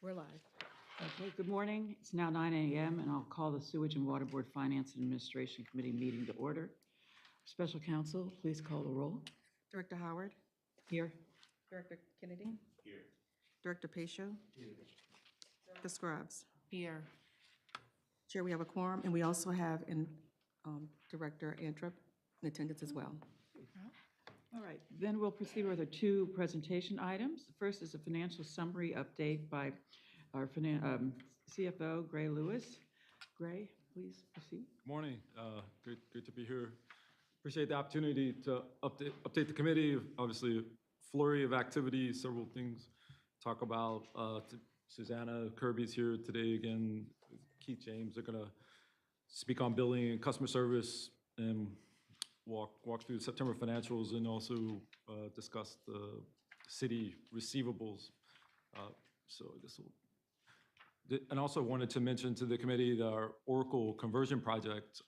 We're live. Okay, good morning. It's now 9 a.m. and I'll call the Sewage and Water Board Finance and Administration Committee meeting to order. Special counsel, please call the roll. Director Howard, Here. Director Kennedy. Here. Director Pacho. Here. Director Scruggs. Here. Chair, we have a quorum, and we also have Director Anthrop in attendance as well. All right, then we'll proceed with our two presentation items. The first is a financial summary update by our CFO, Gray Lewis. Gray, please proceed. Morning. Great to be here. Appreciate the opportunity to update the committee. Obviously, a flurry of activity, several things to talk about. Susanna Kirby's here today again. Keith James are going to speak on billing and customer service. And walk through the September financials and also discuss the city receivables. So this will, and also wanted to mention to the committee that our Oracle conversion project,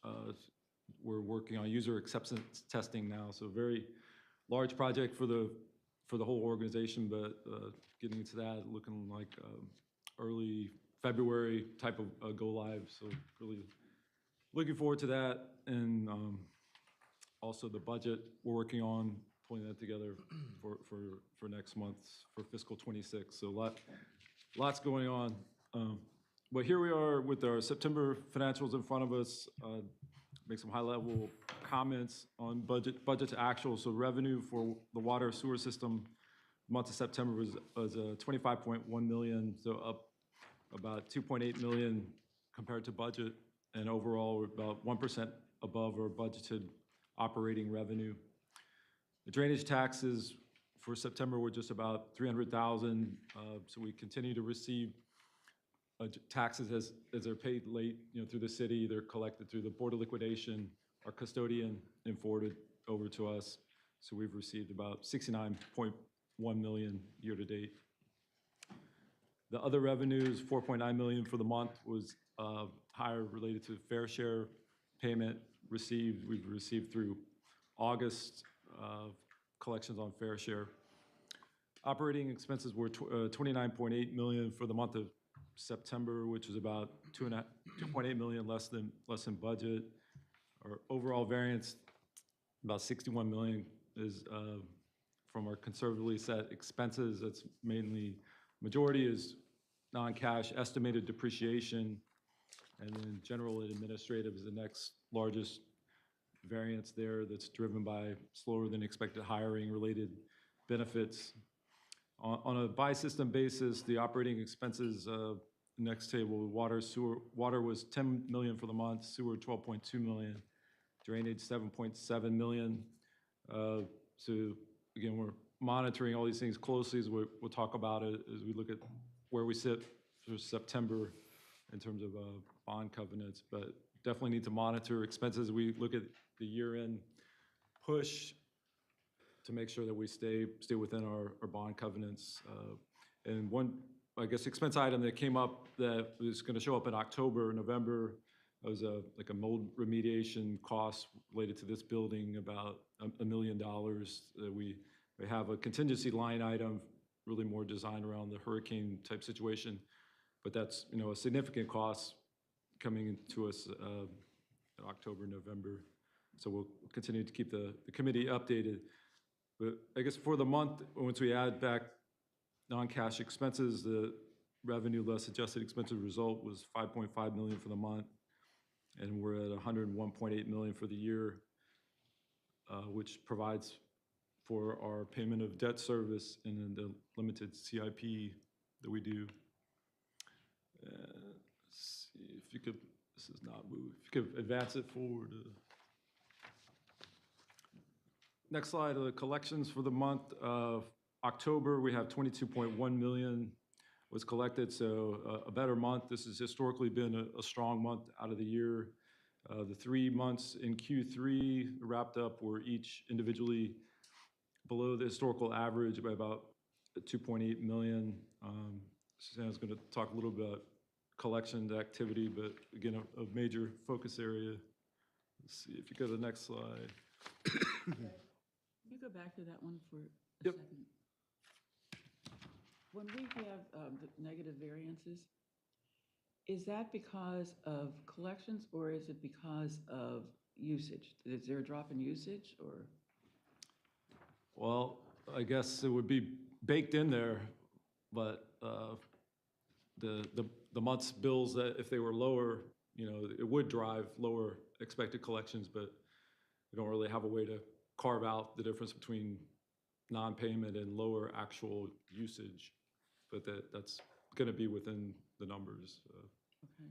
we're working on user acceptance testing now. So very large project for the whole organization, but getting into that, looking like early February type of go live. So really looking forward to that. And also the budget, we're working on pulling that together for next month, for fiscal 26. So lots going on. But here we are with our September financials in front of us. Make some high-level comments on budget to actual. So revenue for the water sewer system, month of September was 25.1 million, so up about 2.8 million compared to budget, and overall we're about 1% above our budgeted operating revenue. The drainage taxes for September were just about 300,000, so we continue to receive taxes as they're paid late, through the city. They're collected through the Board of Liquidation, our custodian, and forwarded over to us. So we've received about 69.1 million year to date. The other revenues, 4.9 million for the month, was higher related to fair share payment received. We've received through August collections on fair share. Operating expenses were 29.8 million for the month of September, which is about 2.8 million less than budget. Our overall variance, about 61 million, is from our conservatively set expenses. That's mainly, majority is non-cash estimated depreciation, and then general and administrative is the next largest variance there. That's driven by slower than expected hiring related benefits. On a by system basis, the operating expenses, next table, water was 10 million for the month, sewer 12.2 million, drainage 7.7 million. So again, we're monitoring all these things closely as we'll talk about it as we look at where we sit for September in terms of bond covenants, but definitely need to monitor expenses. We look at the year-end push to make sure that we stay within our bond covenants. And one, I guess, expense item that came up that was going to show up in October, November, was like a mold remediation cost related to this building, about $1 million. That we have a contingency line item, really more designed around the hurricane type situation, but that's a significant cost coming to us in October, November. So we'll continue to keep the committee updated. But I guess for the month, once we add back non-cash expenses, the revenue less adjusted expenses result was 5.5 million for the month, and we're at 101.8 million for the year, which provides for our payment of debt service and then the limited CIP that we do. Let's see if you could, this is not moved, if you could advance it forward. Next slide, the collections for the month of October, we have 22.1 million was collected, so a better month. This has historically been a strong month out of the year. The 3 months in Q3 wrapped up were each individually below the historical average by about 2.8 million. Susanna's going to talk a little bit about collection activity, but again, a major focus area. Let's see if you go to the next slide. Can you go back to that one for a Yep. second? When we have the negative variances, is that because of collections or is it because of usage? Is there a drop in usage or? Well, I guess it would be baked in there, but the month's bills, that if they were lower, it would drive lower expected collections, but we don't really have a way to carve out the difference between non-payment and lower actual usage, but that's going to be within the numbers. Okay.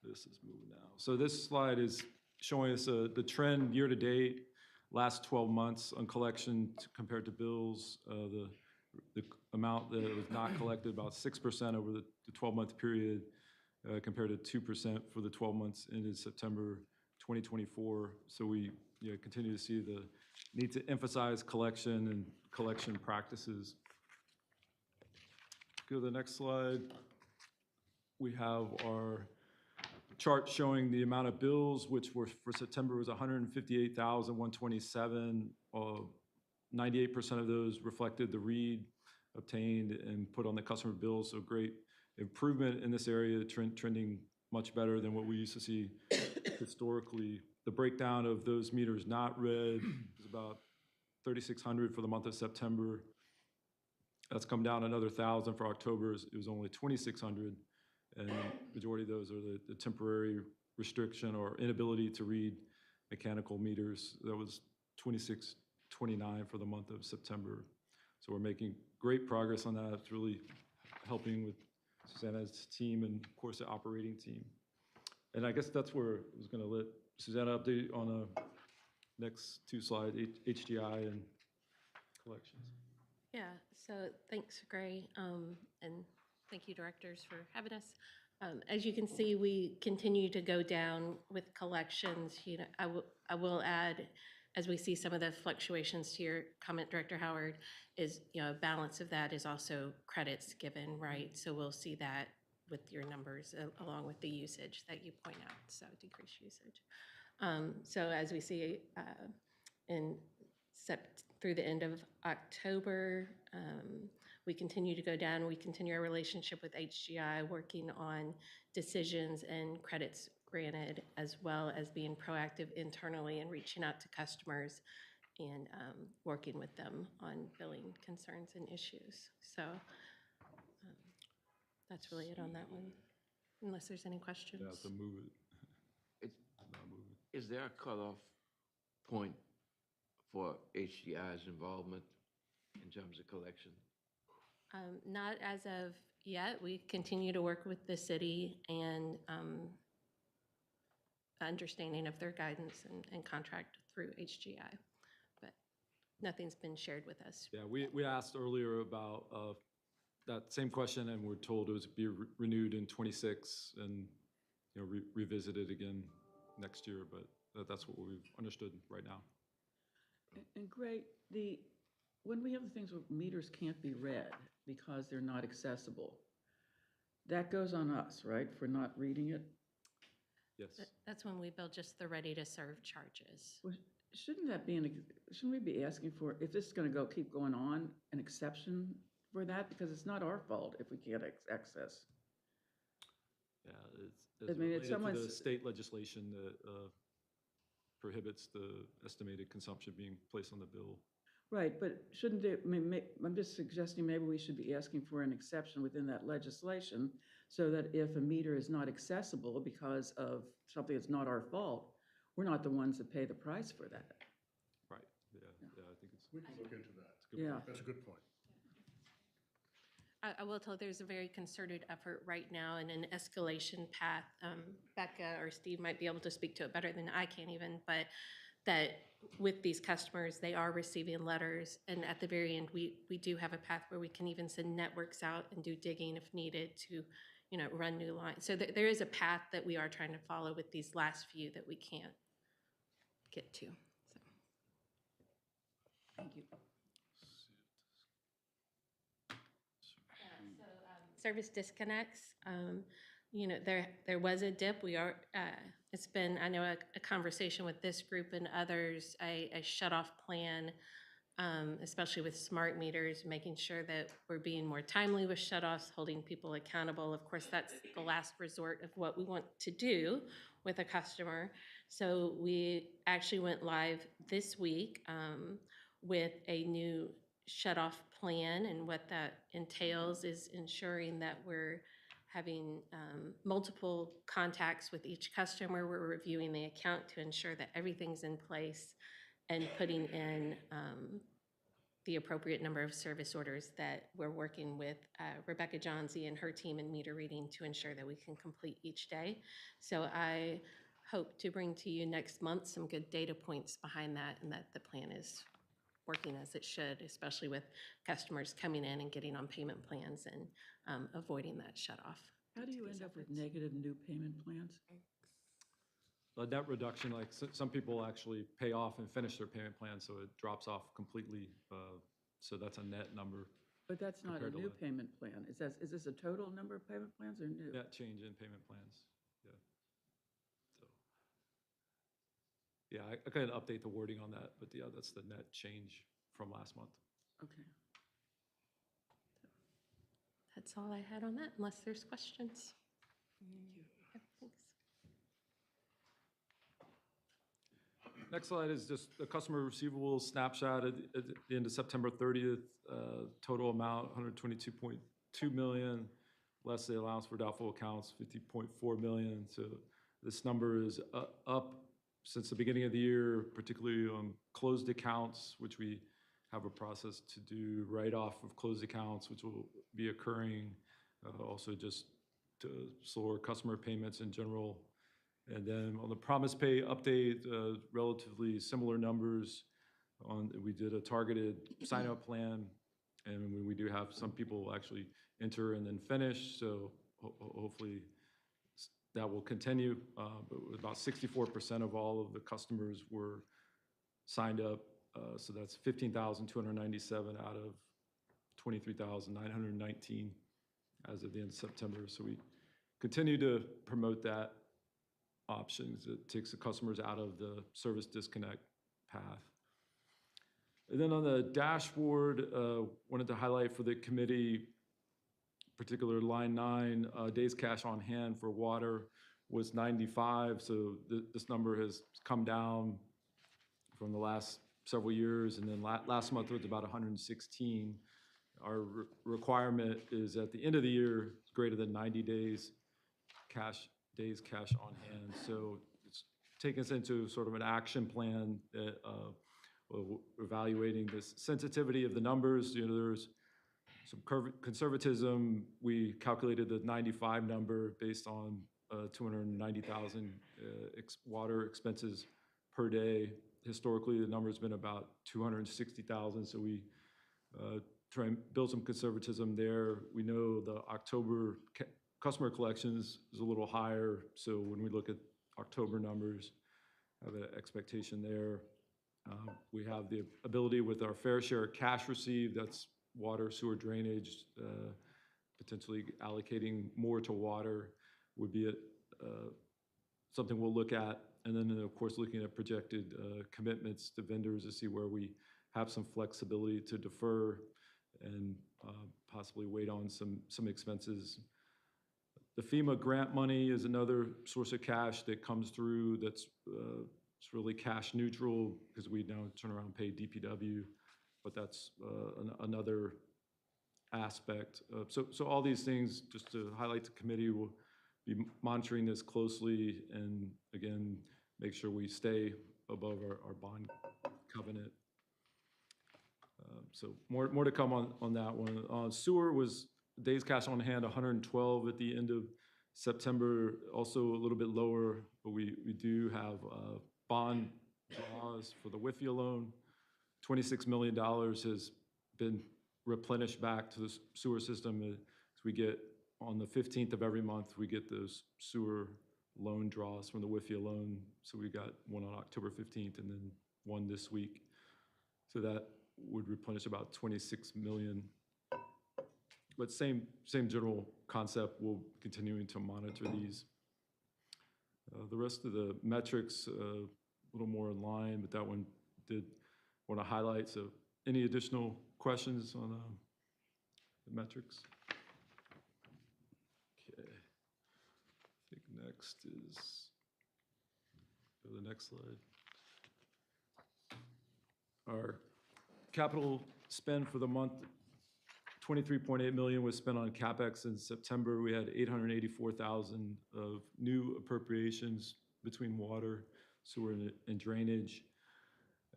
This is moving now. So this slide is showing us the trend year to date, last 12 months on collection compared to bills. The amount that was not collected, about 6% over the 12-month period. compared to 2% for the 12 months ended September 2024. So we continue to see the need to emphasize collection and collection practices. Go to the next slide. We have our chart showing the amount of bills, which were for September was 158,127. 98% of those reflected the read obtained and put on the customer bills. So great improvement in this area, trending much better than what we used to see historically. The breakdown of those meters not read is about 3,600 for the month of September. That's come down another 1,000 for October. It was only 2,600. And the majority of those are the temporary restriction or inability to read mechanical meters. That was 2,629 for the month of September. So we're making great progress on that. It's really helping with Susanna's team and, of course, the operating team. And I guess that's where I was going to let Susanna update on the next two slides, HDI and collections. Yeah, so thanks, Gray, and thank you, directors, for having us. As you can see, we continue to go down with collections. You know, I will add, as we see some of the fluctuations to your comment, Director Howard, is, you know, a balance of that is also credits given, right? So we'll see that with your numbers along with the usage that you point out, so decreased usage. So as we see through the end of October, we continue to go down. We continue our relationship with HGI, working on decisions and credits granted, as well as being proactive internally and reaching out to customers and working with them on billing concerns and issues. So that's really it on that one, unless there's any questions. Yeah, to move it. Is there a cutoff point for HDI's involvement in terms of collection? Not as of yet. We continue to work with the city and understanding of their guidance and contract through HGI, but nothing's been shared with us. Yeah, we asked earlier about that same question, and we're told it was be renewed in 26 and revisited again next year, but that's what we've understood right now. And Gray, when we have the things where meters can't be read because they're not accessible, that goes on us, right, for not reading it? Yes. That's when we bill just the ready-to-serve charges. Well, shouldn't we be asking for, if this is going to keep going on, an exception for that? Because it's not our fault if we can't access. Yeah, I mean, it's related to the someone's- state legislation that prohibits the estimated consumption being placed on the bill. Right, but shouldn't it, I'm just suggesting maybe we should be asking for an exception within that legislation so that if a meter is not accessible because of something that's not our fault, we're not the ones that pay the price for that. Right, yeah, I think it's. We can look into that. Yeah. That's a good point. I will tell there's a very concerted effort right now and an escalation path. Becca or Steve might be able to speak to it better than I can even, but that with these customers, they are receiving letters. And at the very end, we do have a path where we can even send networks out and do digging if needed to, run new lines. So there is a path that we are trying to follow with these last few that we can't get to. So. Thank you. Service disconnects, there was a dip. It's been, I know, a conversation with this group and others, a shut-off plan, especially with smart meters, making sure that we're being more timely with shut-offs, holding people accountable. Of course, that's the last resort of what we want to do with a customer. So we actually went live this week with a new shut-off plan, and what that entails is ensuring that we're having multiple contacts with each customer. We're reviewing the account to ensure that everything's in place and putting in the appropriate number of service orders that we're working with Rebecca Johnsey and her team in meter reading to ensure that we can complete each day. So I hope to bring to you next month some good data points behind that, and that the plan is working as it should, especially with customers coming in and getting on payment plans and avoiding that shut off. How do you end up with negative new payment plans? A net reduction, like some people actually pay off and finish their payment plan, so it drops off completely. So that's a net number. But that's not a Compared to new what? payment plan. Is this a total number of payment plans or new? Net change in payment plans, yeah. So, yeah, I could update the wording on that, but yeah, that's the net change from last month. Okay. That's all I had on that, unless there's questions. Yep, thanks. Next slide is just the customer receivables snapshot at the end of September 30th. Total amount, 122.2 million, less the allowance for doubtful accounts, 50.4 million. So this number is up since the beginning of the year, particularly on closed accounts, which we have a process to do write-off of closed accounts, which will be occurring. Also just to slower customer payments in general. And then on the Promise Pay update, relatively similar numbers. We did a targeted sign-up plan, and we do have some people actually enter and then finish, so hopefully that will continue. But about 64% of all of the customers were signed up, so that's 15,297 out of 23,919 as of the end of September. So we continue to promote that options. It takes the customers out of the service disconnect path. And then on the dashboard, wanted to highlight for the committee, particular line 9, days cash on hand for water was 95. So this number has come down from the last several years. And then last month was about 116. Our requirement is at the end of the year, greater than 90 days cash on hand. So it's taken us into sort of an action plan that evaluating the sensitivity of the numbers. You know, there's some conservatism. We calculated the 95 number based on 290,000 water expenses per day. Historically, the number's been about 260,000, so we try and build some conservatism there. We know the October customer collections is a little higher, so when we look at October numbers, have an expectation there. We have the ability with our fair share of cash received, that's water, sewer, drainage, potentially allocating more to water would be something we'll look at. And then, of course, looking at projected commitments to vendors to see where we have some flexibility to defer and possibly wait on some expenses. The FEMA grant money is another source of cash that comes through that's it's really cash neutral because we now turn around and pay DPW, but that's another aspect. So all these things, just to highlight the committee, will be monitoring this closely and again, make sure we stay above our bond covenant. So more to come on that one. Sewer was days cash on hand, 112 at the end of September, also a little bit lower, but we do have bond draws for the WIFIA loan. $26 million has been replenished back to the sewer system. As we get on the 15th of every month, we get those sewer loan draws from the WIFIA loan. So we got one on October 15th and then one this week. So that would replenish about 26 million. But same general concept, we'll continuing to monitor these. The rest of the metrics, a little more in line, but that one did want to highlight. So any additional questions on the metrics? Okay. I think next is, go to the next slide. Our capital spend for the month, 23.8 million was spent on CapEx in September. We had 884,000 of new appropriations between water, sewer, and drainage.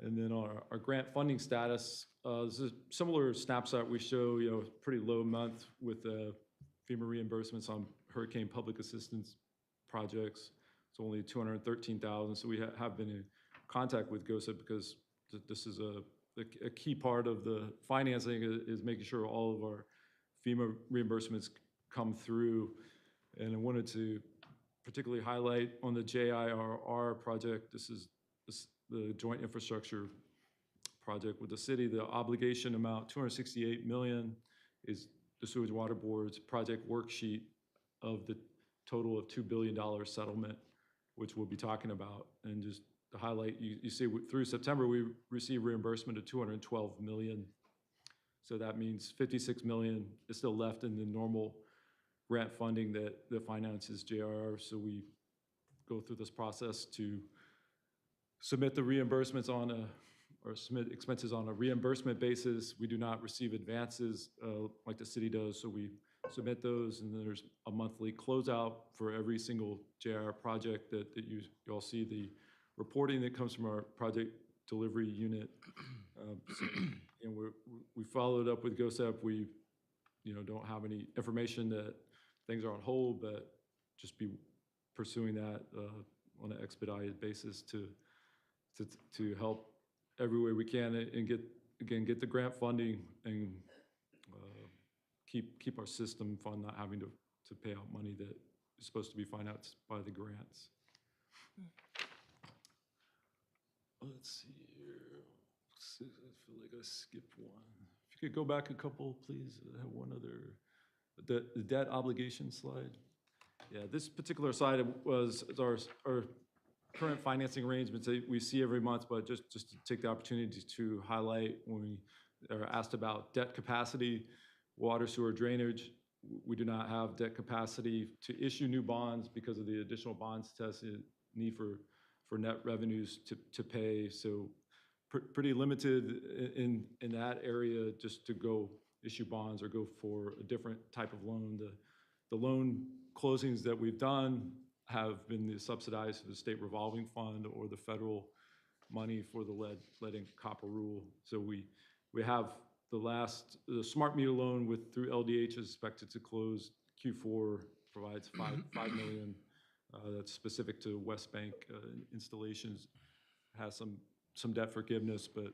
And then our grant funding status, this is a similar snapshot we show, pretty low month with FEMA reimbursements on hurricane public assistance projects. It's only 213,000. So we have been in contact with GOSA because this is a key part of the financing is making sure all of our FEMA reimbursements come through. And I wanted to particularly highlight on the JIRR project, this is the joint infrastructure project with the city. The obligation amount, 268 million, is the Sewage Water Board's project worksheet of the total of $2 billion settlement, which we'll be talking about. And just to highlight, you see through September, we received reimbursement of 212 million. So that means 56 million is still left in the normal grant funding that finances JRR. So we go through this process to submit the reimbursements or submit expenses on a reimbursement basis. We do not receive advances like the city does, so we submit those, and then there's a monthly closeout for every single JRR project that you all see the reporting that comes from our project delivery unit. And we followed up with GOSEP. We don't have any information that things are on hold, but just be pursuing that on an expedited basis to help every way we can and get the grant funding and keep our system fund not having to pay out money that is supposed to be financed by the grants. Let's see here. I feel like I skipped one. If you could go back a couple, please. I have one other. The debt obligation slide. Yeah, this particular slide is our current financing arrangements that we see every month, but just to take the opportunity to highlight when we are asked about debt capacity, water, sewer, drainage, we do not have debt capacity to issue new bonds because of the additional bonds test need for net revenues to pay. So pretty limited in that area just to go issue bonds or go for a different type of loan. The loan closings that we've done have been subsidized through the state revolving fund or the federal money for the lead and copper rule. So we have the smart meter loan through LDH is expected to close Q4, provides $5 million. That's specific to West Bank installations. Has some debt forgiveness, but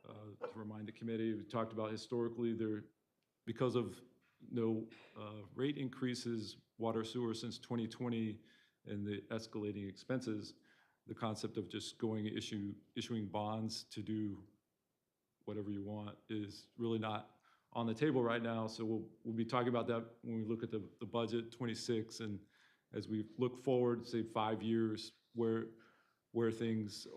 to remind the committee, we talked about historically because of no rate increases, water sewer since 2020, and the escalating expenses, the concept of just issuing bonds to do whatever you want is really not on the table right now. So we'll be talking about that when we look at the budget 26, and as we look forward, say 5 years, where things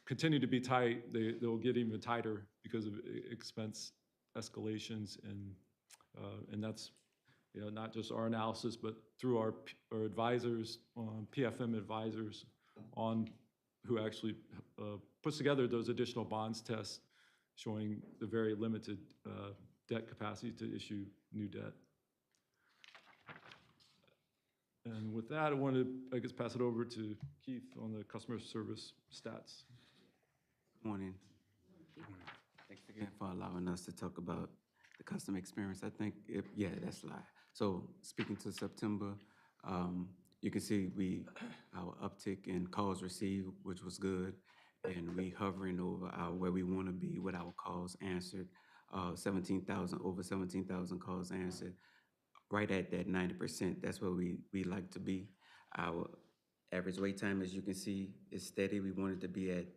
continue to be tight, they'll get even tighter because of expense escalations, and that's not just our analysis, but through our advisors, PFM advisors, who actually puts together those additional bonds tests, showing the very limited debt capacity to issue new debt. And with that, I want to, pass it over to Keith on the customer service stats. Morning. Thanks again for allowing us to talk about the customer experience. I think, that's live. So speaking to September, you can see our uptick in calls received, which was good, and we hovering over where we want to be with our calls answered. Over 17,000 calls answered, right at that 90%. That's where we like to be. Our average wait time, as you can see, is steady. We wanted to be at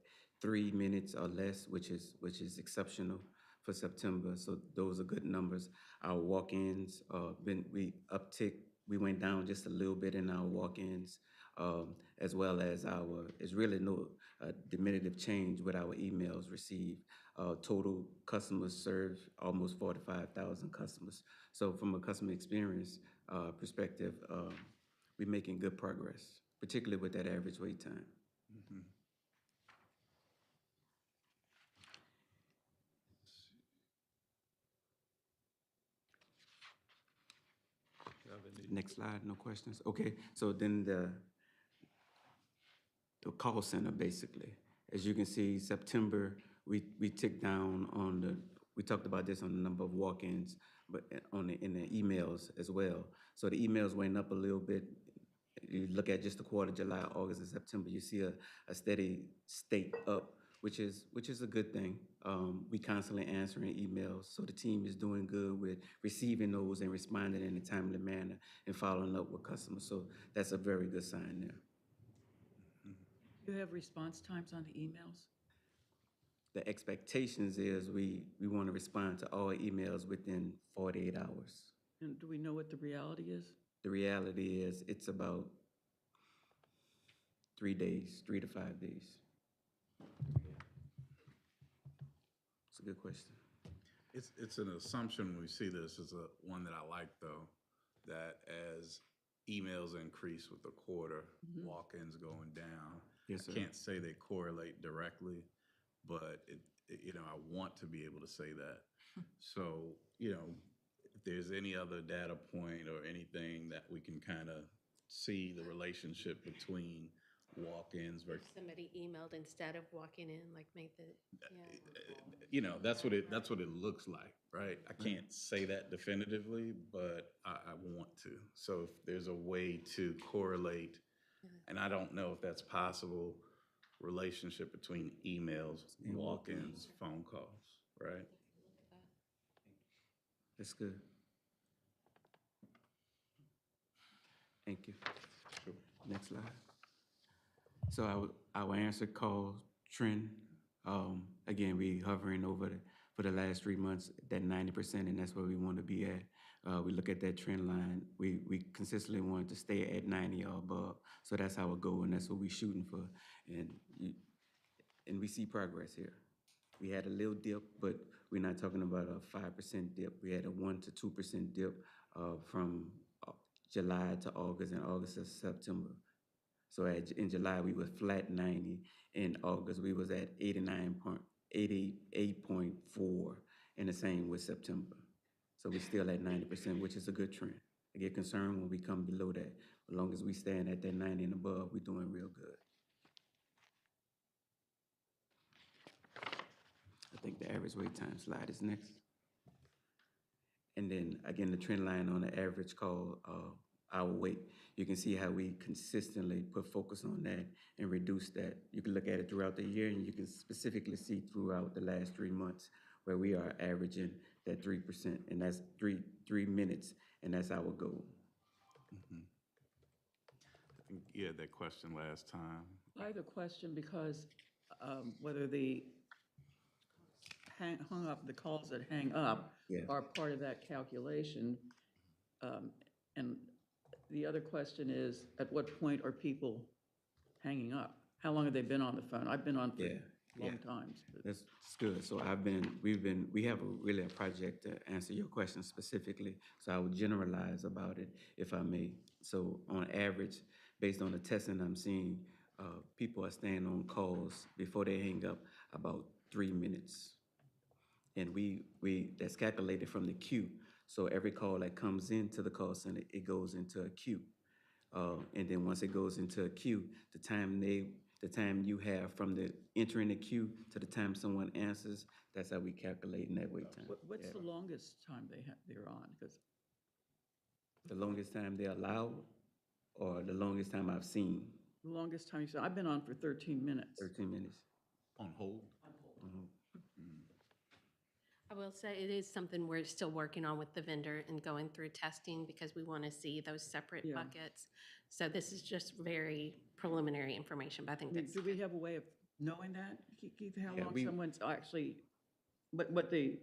3 minutes or less, which is exceptional for September. So those are good numbers. Our walk-ins, we went down just a little bit in our walk-ins, as well as it's really no diminutive change with our emails received. Total customers served, almost 45,000 customers. So from a customer experience perspective, we're making good progress, particularly with that average wait time. Mm-hmm. Next slide, no questions? Okay, so then the call center, basically. As you can see, September, we ticked down we talked about this on the number of walk-ins, but in the emails as well. So the emails went up a little bit. You look at just the quarter, July, August, and September, you see a steady state up which is a good thing. We constantly answering emails, so the team is doing good with receiving those and responding in a timely manner and following up with customers. So that's a very good sign there. Do you have response times on the emails? The expectations is we want to respond to all emails within 48 hours. And do we know what the reality is? The reality is it's about 3 days, 3 to 5 days. It's a good question. It's an assumption when we see this, is one that I like though, that as emails increase with the quarter, walk-ins going down. Yes, sir. I can't say they correlate directly, but I want to be able to say that. So, if there's any other data point or anything that we can kind of see the relationship between walk-ins If versus, somebody emailed instead of walking in, like made the, yeah. that's what it looks like, right? I can't say that definitively, but I want to. So if there's a way to correlate, and I don't know if that's possible, relationship between emails, walk-ins, phone calls, right? That's good. Thank you. Sure. Next slide. So our answer call trend, again, we hovering over for the last 3 months, that 90%, and that's where we want to be at. We look at that trend line. We consistently want to stay at 90 or above. So that's our goal, and that's what we're shooting for. And we see progress here. We had a little dip, but we're not talking about a 5% dip. We had a 1 to 2% dip from July to August, and August to September. So in July, we were flat 90. In August, we was at 88.4, and the same with September. So we're still at 90%, which is a good trend. I get concerned when we come below that. As long as we stand at that 90 and above, we're doing real good. I think the average wait time slide is next. And then again, the trend line on the average call, our wait. You can see how we consistently put focus on that and reduce that. You can look at it throughout the year, and you can specifically see throughout the last 3 months where we are averaging that 3%, and that's three minutes, and that's our goal. I think you had that question last time. I have a question because whether the the calls that hang up Yeah. are part of that calculation. And the other question is, at what point are people hanging up? How long have they been on the phone? I've been on for long times. But That's good. So we have really a project to answer your question specifically. So I would generalize about it, if I may. So on average, based on the testing I'm seeing, people are staying on calls before they hang up about 3 minutes. And that's calculated from the queue. So every call that comes into the call center, it goes into a queue. And then once it goes into a queue, the time you have from the entering the queue to the time someone answers, that's how we calculate that wait time. what's the longest time they're on? Because The longest time they're allowed, or the longest time I've seen? the longest time you said, I've been on for 13 minutes. 13 minutes. On hold? I will say it is something we're still working on with the vendor and going through testing because we want to see those separate Yeah. buckets. So this is just very preliminary information, but I think that's. Do we have a way of knowing that, Keith, how Yeah, long we- someone's actually, what the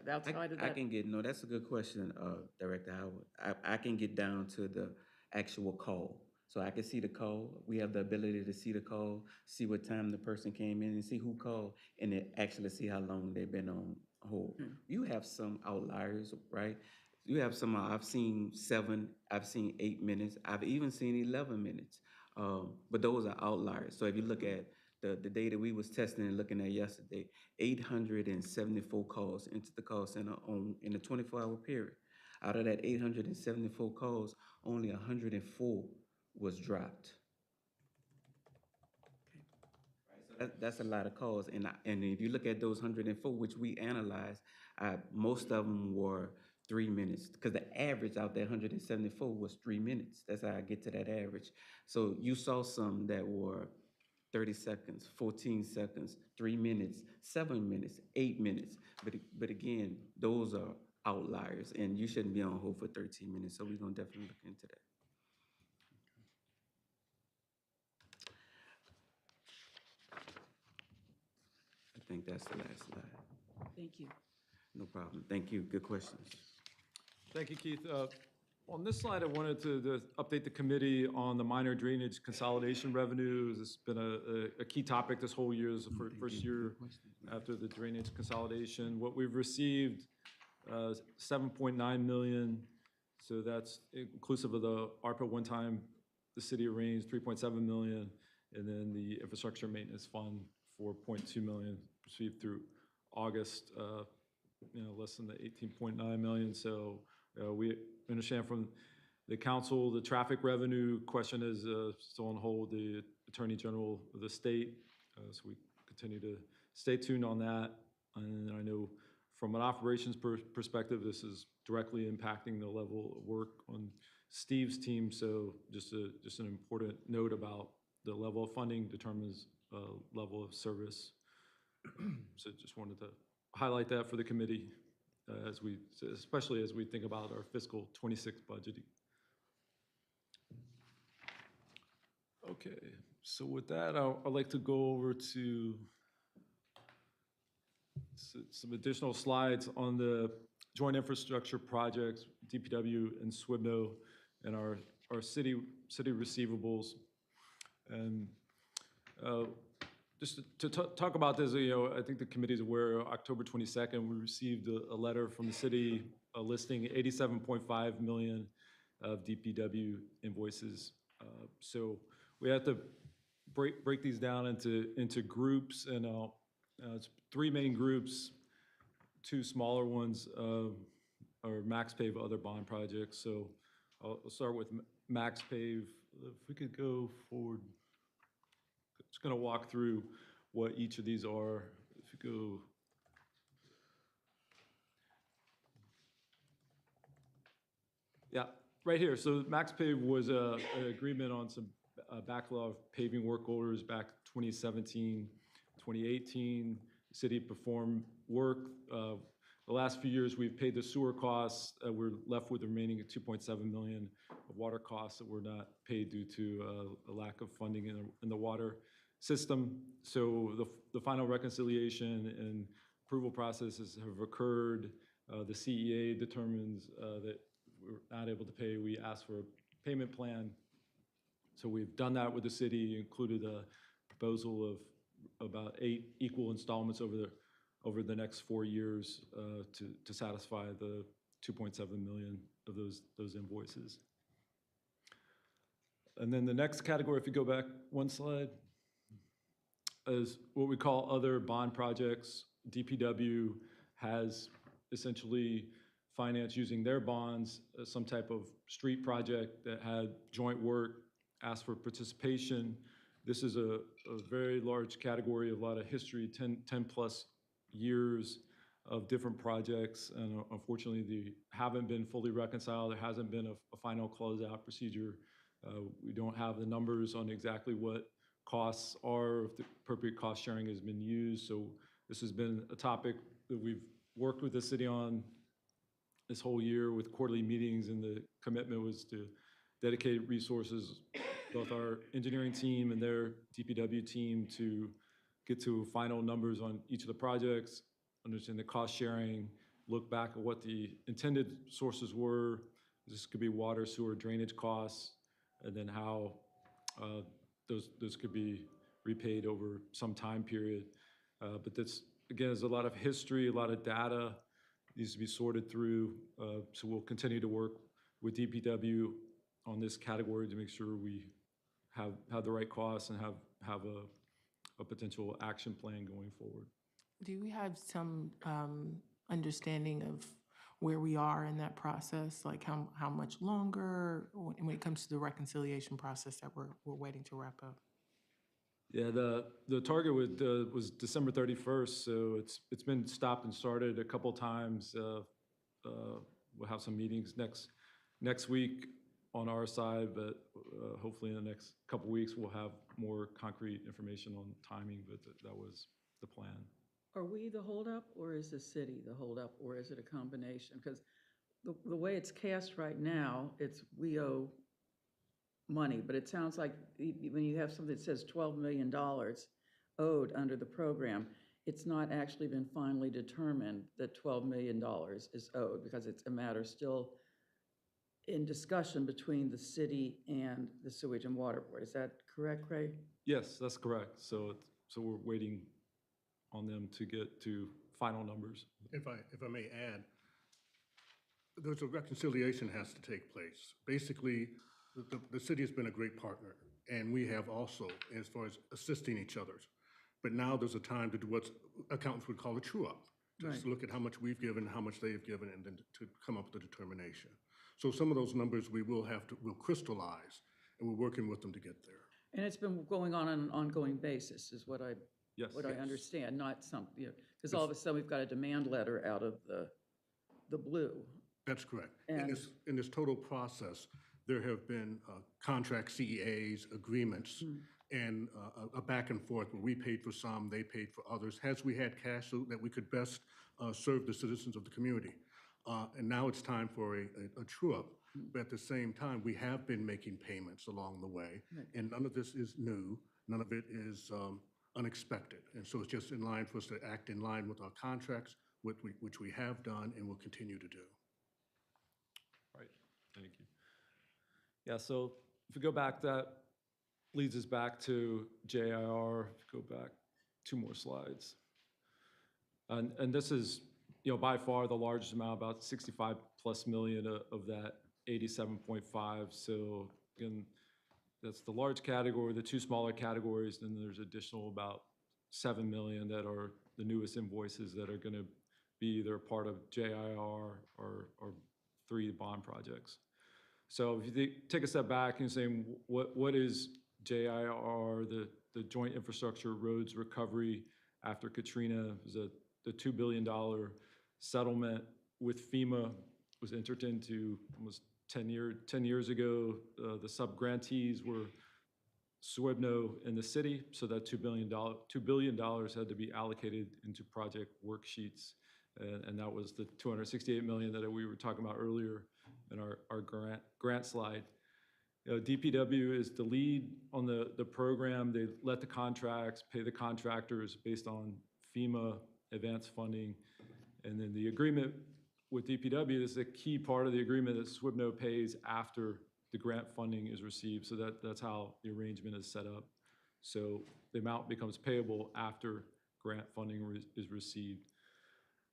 outside of I that? can get, no, that's a good question, Director Howard. I can get down to the actual call. So I can see the call. We have the ability to see the call, see what time the person came in, and see who called, and then actually see how long they've been on hold. You have some outliers, right? You have some, I've seen 7, I've seen 8 minutes, I've even seen 11 minutes. But those are outliers. So if you look at the data we was testing and looking at yesterday, 874 calls into the call center in a 24-hour period. Out of that 874 calls, only 104 was dropped. So that's a lot of calls, and if you look at those 104, which we analyzed, most of them were 3 minutes, because the average out there 174 was 3 minutes. That's how I get to that average. So you saw some that were 30 seconds, 14 seconds, 3 minutes, 7 minutes, 8 minutes. But again, those are outliers, and you shouldn't be on hold for 13 minutes, so we're gonna definitely look into that. I think that's the last slide. Thank you. No problem. Thank you. Good questions. Thank you, Keith. On this slide, I wanted to update the committee on the minor drainage consolidation revenues. It's been a key topic this whole year. It's the first year after the drainage consolidation. What we've received, 7.9 million. So that's inclusive of the ARPA one-time, the city arranged 3.7 million, and then the infrastructure maintenance fund, 4.2 million received through August, less than the 18.9 million. So we understand from the council, the traffic revenue question is still on hold, the Attorney General of the state. So we continue to stay tuned on that. And I know from an operations perspective, this is directly impacting the level of work on Steve's team. So just an important note about the level of funding determines level of service. So just wanted to highlight that for the committee especially as we think about our fiscal 26 budgeting. Okay, so with that, I'd like to go over to some additional slides on the joint infrastructure projects, DPW and SWIMNO, and our city receivables. And just to talk about this, I think the committee is aware, October 22nd, we received a letter from the city listing 87.5 million of DPW invoices. So we have to break these down into groups, and it's 3 main groups. 2 smaller ones are MaxPave, other bond projects. So I'll start with MaxPave. If we could go forward. Just going to walk through what each of these are. If you go. Yeah, right here. So MaxPave was an agreement on some backlog paving work orders back 2017, 2018. The city performed work. The last few years, we've paid the sewer costs. We're left with the remaining 2.7 million of water costs that were not paid due to a lack of funding in the water system. So the final reconciliation and approval processes have occurred. The CEA determines that we're not able to pay. We ask for a payment plan. So we've done that with the city, included a proposal of about 8 equal installments over the next 4 years to satisfy the 2.7 million of those invoices. And then the next category, if you go back one slide, is what we call other bond projects. DPW has essentially financed using their bonds some type of street project that had joint work, asked for participation. This is a very large category, a lot of history, 10 plus years of different projects, and unfortunately they haven't been fully reconciled. There hasn't been a final closeout procedure. We don't have the numbers on exactly what costs are, if the appropriate cost sharing has been used. So this has been a topic that we've worked with the city on this whole year with quarterly meetings, and the commitment was to dedicate resources, both our engineering team and their DPW team, to get to final numbers on each of the projects, understand the cost sharing, look back at what the intended sources were. This could be water, sewer, drainage costs, and then how those could be repaid over some time period. But this, again, is a lot of history, a lot of data needs to be sorted through. So we'll continue to work with DPW on this category to make sure we have the right costs and have a potential action plan going forward. Do we have some understanding of where we are in that process? Like how much longer when it comes to the reconciliation process that we're waiting to wrap up? Yeah, the target was December 31st, so it's been stopped and started a couple times. We'll have some meetings next week. on our side, but hopefully in the next couple weeks, we'll have more concrete information on timing, but that was the plan. Are we the holdup, or is the city the holdup, or is it a combination? Because the way it's cast right now, it's we owe money, but it sounds like when you have something that says $12 million owed under the program, it's not actually been finally determined that $12 million is owed, because it's a matter still in discussion between the city and the Sewage and Water Board. Is that correct, Craig? Yes, that's correct. So we're waiting on them to get to final numbers. If I may add, there's a reconciliation has to take place. Basically, the city has been a great partner, and we have also, as far as assisting each other. But now there's a time to do what accountants would call a true-up. Just look at how much we've given, how much they've given, and then to come up with a determination. So some of those numbers we'll crystallize, and we're working with them to get there. And it's been going on an ongoing basis, is what I Yes. understand, not some, because all of a sudden we've got a demand letter out of the blue. That's correct. And- In this total process, there have been contract CEAs, agreements, and a back and forth where we paid for some, they paid for others, as we had cash so that we could best serve the citizens of the community. And now it's time for a true-up. But at the same time, we have been making payments along the way, and none of this is new. None of it is unexpected. And so it's just in line for us to act in line with our contracts, which we have done and will continue to do. Right, thank you. Yeah, so if we go back, that leads us back to JIR. If you go back 2 more slides. And this is, by far the largest amount, about 65+ million of that 87.5. So again, that's the large category, the 2 smaller categories, then there's additional about 7 million that are the newest invoices that are gonna be either part of JIR or 3 bond projects. So if you take a step back and saying, what is JIR, the Joint Infrastructure Roads Recovery after Katrina? It was the $2 billion settlement with FEMA was entered into almost 10 years ago. The sub-grantees were SWIBNO and the city, so that $2 billion had to be allocated into project worksheets, and that was the $268 million that we were talking about earlier in our grant slide. DPW is the lead on the program. They let the contracts, pay the contractors based on FEMA advanced funding, and then the agreement with DPW, this is a key part of the agreement that SWIBNO pays after the grant funding is received. So that's how the arrangement is set up. So the amount becomes payable after grant funding is received.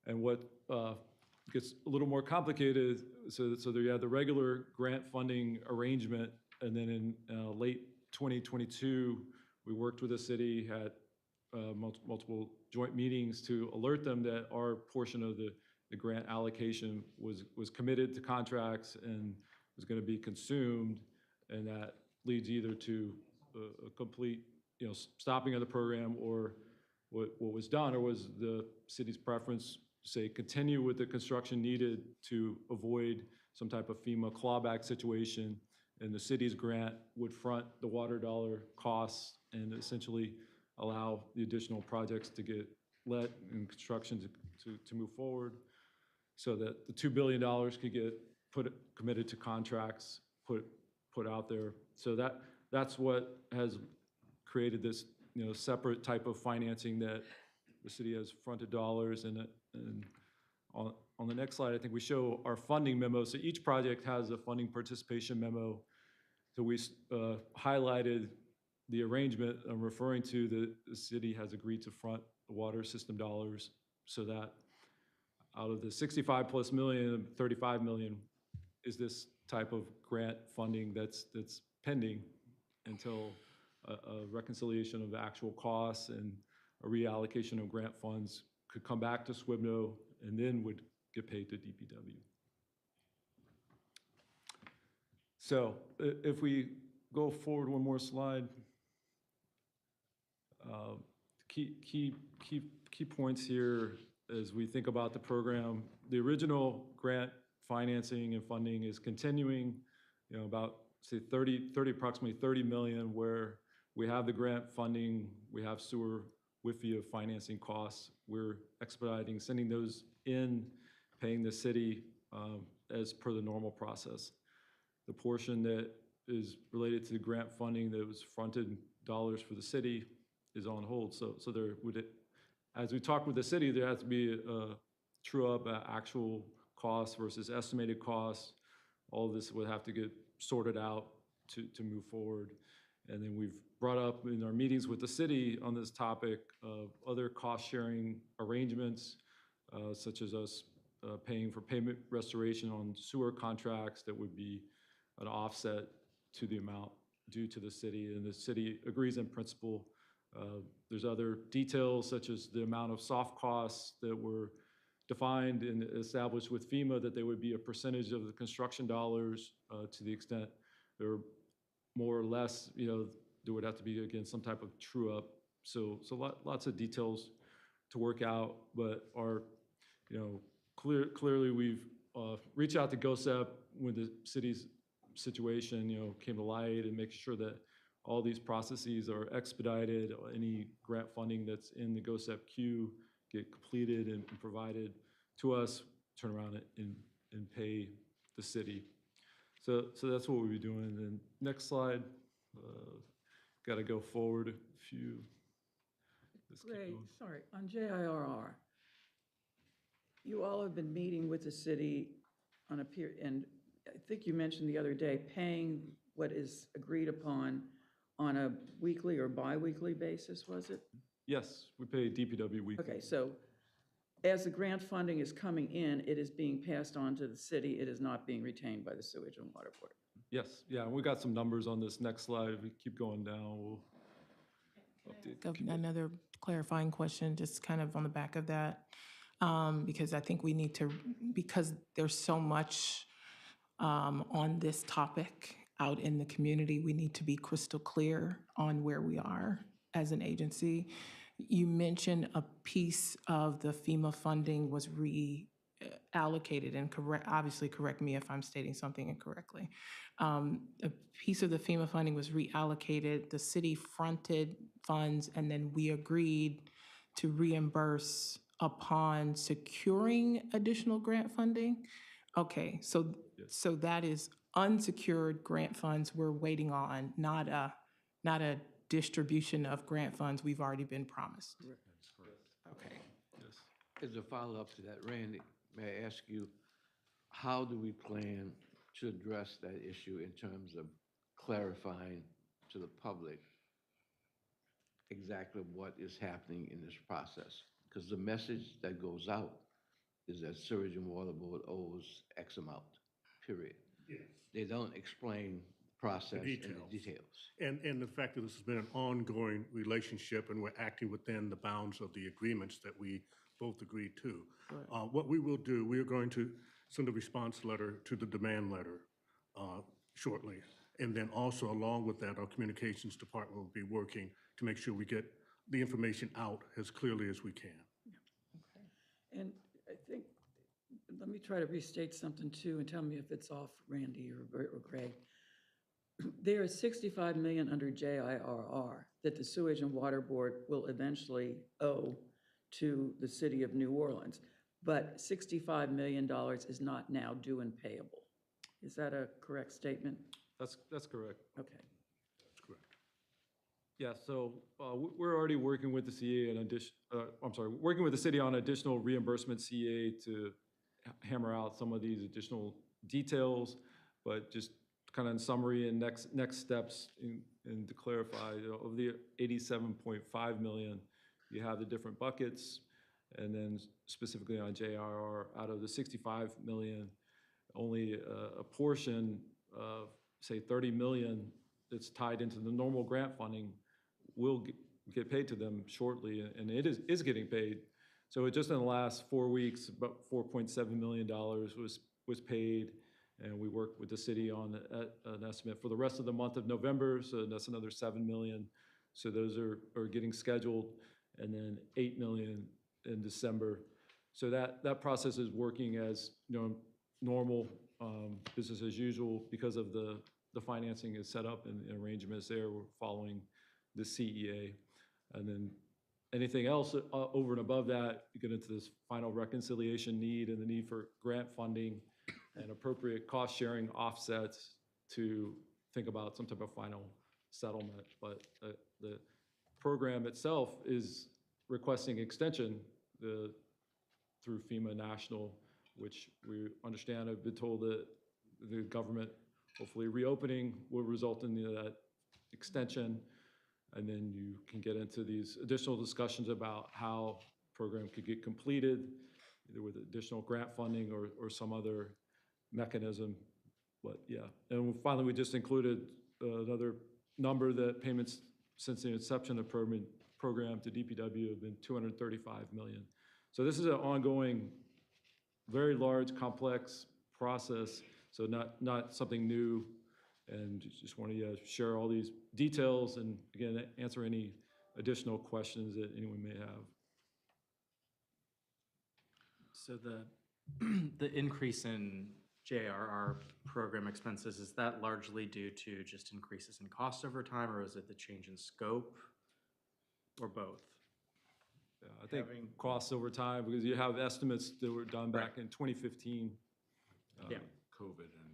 And what gets a little more complicated, so there you have the regular grant funding arrangement, and then in late 2022, we worked with the city, had multiple joint meetings to alert them that our portion of the grant allocation was committed to contracts and was going to be consumed, and that leads either to a complete, stopping of the program, or what was done, or was the city's preference, say, continue with the construction needed to avoid some type of FEMA clawback situation, and the city's grant would front the water dollar costs and essentially allow the additional projects to get let and construction to move forward, so that the $2 billion could get committed to contracts, put out there. So that's what has created this separate type of financing that the city has fronted dollars, and on the next slide, I think we show our funding memo. So each project has a funding participation memo. So we highlighted the arrangement I'm referring to. The city has agreed to front the water system dollars, so that out of the 65+ million, 35 million is this type of grant funding that's pending until a reconciliation of the actual costs and a reallocation of grant funds could come back to SWIBNO and then would get paid to DPW. So if we go forward 1 more slide, key points here as we think about the program. The original grant financing and funding is continuing. about, say, approximately 30 million where we have the grant funding, we have sewer WIFIA financing costs. We're expediting, sending those in, paying the city as per the normal process. The portion that is related to the grant funding that was fronted dollars for the city is on hold. So there would, as we talk with the city, there has to be a true up actual costs versus estimated costs. All of this would have to get sorted out to move forward. And then we've brought up in our meetings with the city on this topic of other cost-sharing arrangements, such as us paying for payment restoration on sewer contracts that would be an offset to the amount due to the city, and the city agrees in principle. There's other details, such as the amount of soft costs that were defined and established with FEMA, that they would be a percentage of the construction dollars to the extent they're more or less, there would have to be, again, some type of true up. So lots of details to work out, but clearly we've reached out to GOSEP when the city's situation, came to light, and make sure that all these processes are expedited. Any grant funding that's in the GOSEP queue get completed and provided to us, turn around and pay the city. So that's what we'll be doing. And next slide, got to go forward a few. Let's keep Ray, going. sorry, on JIRR, you all have been meeting with the city on a period, and I think you mentioned the other day, paying what is agreed upon on a weekly or bi-weekly basis, was it? Yes, we pay DPW weekly. Okay, so as the grant funding is coming in, it is being passed on to the city, it is not being retained by the Sewage and Water Board. Yes, yeah, and we got some numbers on this next slide. If we keep going down, we'll update. Another clarifying question, just kind of on the back of that, because I think we need to, because there's so much on this topic out in the community, we need to be crystal clear on where we are as an agency. You mentioned a piece of the FEMA funding was reallocated, and obviously correct me if I'm stating something incorrectly. A piece of the FEMA funding was reallocated, the city fronted funds, and then we agreed to reimburse upon securing additional grant funding. Okay, so that is unsecured grant funds we're waiting on, not a distribution of grant funds we've already been promised. That's correct. Okay. Yes. As a follow-up to that, Randy, may I ask you, how do we plan to address that issue in terms of clarifying to the public exactly what is happening in this process? Because the message that goes out is that Sewage and Water Board owes X amount, period. Yes. They don't explain the process and the details. details. And the fact that this has been an ongoing relationship and we're acting within the bounds of the agreements that we both agreed to. What we will do, we are going to send a response letter to the demand letter shortly. And then also along with that, our communications department will be working to make sure we get the information out as clearly as we can. And I think, let me try to restate something too, and tell me if it's off, Randy or Greg. There is $65 million under JIRR that the Sewage and Water Board will eventually owe to the city of New Orleans, but $65 million is not now due and payable. Is that a correct statement? That's correct. Okay. That's correct. Yeah, so we're already working with the CA working with the city on additional reimbursement CA to hammer out some of these additional details, but just kind of in summary and next steps and to clarify, of the 87.5 million, you have the different buckets, and then specifically on JRR, out of the 65 million, only a portion of, say, 30 million that's tied into the normal grant funding will get paid to them shortly, and it is getting paid. So it just in the last 4 weeks, about $4.7 million was paid, and we worked with the city on an estimate for the rest of the month of November, so that's another 7 million. So those are getting scheduled, and then 8 million in December. So that process is working as normal, business as usual because of the financing is set up and arrangements there. We're following the CEA. And then anything else over and above that, you get into this final reconciliation need and the need for grant funding and appropriate cost sharing offsets to think about some type of final settlement. But the program itself is requesting extension through FEMA National, which we understand have been told that the government, hopefully reopening, will result in that extension. And then you can get into these additional discussions about how program could get completed, either with additional grant funding or some other mechanism. But yeah, and finally, we just included another number that payments since the inception of the program to DPW have been $235 million. So this is an ongoing, very large, complex process, so not something new. And just want to share all these details and, again, answer any additional questions that anyone may have. So the increase in JRR program expenses, is that largely due to just increases in cost over time, or is it the change in scope, or both? Yeah, I think costs over time, because you have estimates that were done back in 2015. Yeah. COVID and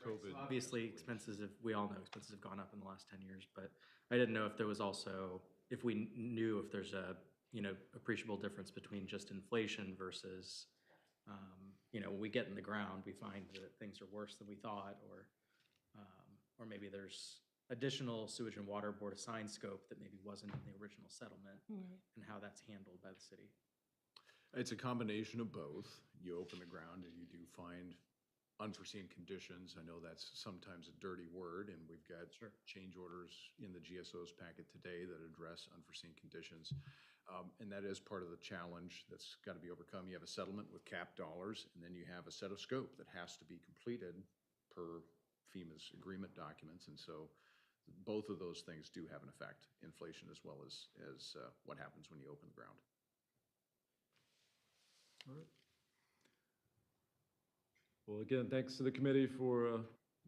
So obviously, expenses we all know expenses have gone up in the last 10 years, but I didn't know if there was also, if we knew if there's a, appreciable difference between just inflation versus, when we get in the ground, we find that things are worse than we thought, or maybe there's additional sewage and water board assigned scope that maybe wasn't in the original settlement, and how that's handled by the city. It's a combination of both. You open the ground and you do find unforeseen conditions. I know that's sometimes a dirty word, and we've got change orders in the GSO's packet today that address unforeseen conditions. And that is part of the challenge that's got to be overcome. You have a settlement with cap dollars, and then you have a set of scope that has to be completed per FEMA's agreement documents. And so both of those things do have an effect, inflation as well as what happens when you open the ground. All right. Well, again, thanks to the committee for